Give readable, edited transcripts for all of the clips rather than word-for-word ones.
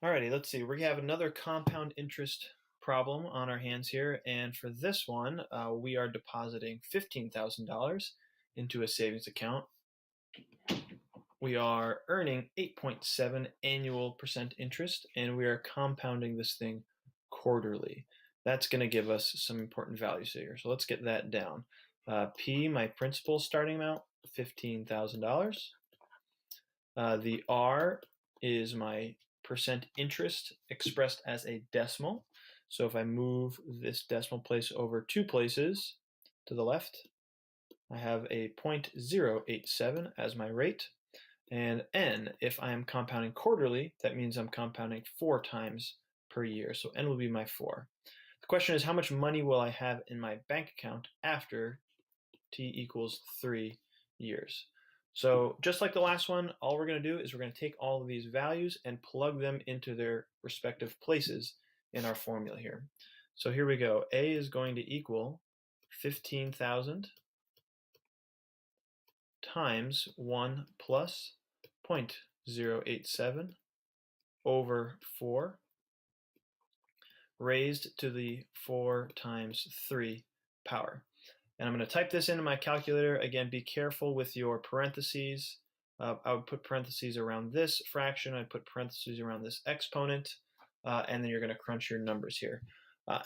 Alrighty, let's see. We have another compound interest problem on our hands here, and for this one, we are depositing $15,000 into a savings account. We are earning 8.7 annual percent interest, and we are compounding this thing quarterly. That's going to give us some important values here. So let's get that down. P, my principal starting amount, $15,000. The R is my percent interest expressed as a decimal. So if I move this decimal place over 2 places to the left, I have a 0.087 as my rate. And N, if I am compounding quarterly, that means I'm compounding 4 times per year. So N will be my 4. The question is, how much money will I have in my bank account after T equals 3 years? So just like the last one, all we're going to do is we're going to take all of these values and plug them into their respective places in our formula here. So here we go. A is going to equal 15,000 times 1 plus 0.087 over 4 raised to the 4 times 3 power. And I'm going to type this into my calculator. Again, be careful with your parentheses. I would put parentheses around this fraction. I'd put parentheses around this exponent. And then you're going to crunch your numbers here.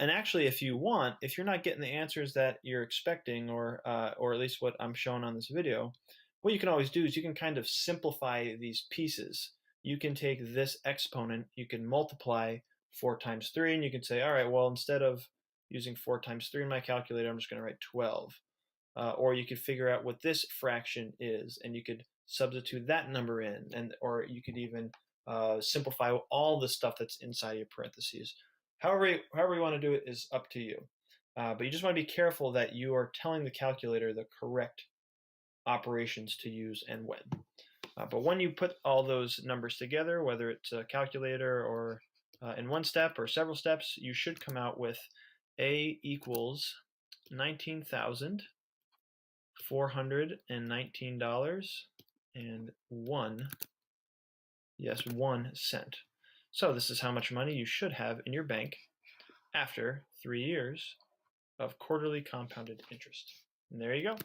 And actually, if you want, if you're not getting the answers that you're expecting, or at least what I'm showing on this video, what you can always do is you can kind of simplify these pieces. You can take this exponent, you can multiply 4 times 3, and you can say, all right, well, instead of using 4 times 3 in my calculator, I'm just going to write 12. Or you could figure out what this fraction is, and you could substitute that number in, or you could even simplify all the stuff that's inside your parentheses. However you want to do it is up to you. But you just want to be careful that you are telling the calculator the correct operations to use and when. But when you put all those numbers together, whether it's a calculator or in one step or several steps, you should come out with A equals $19,419.01 So this is how much money you should have in your bank after 3 years of quarterly compounded interest. And there you go.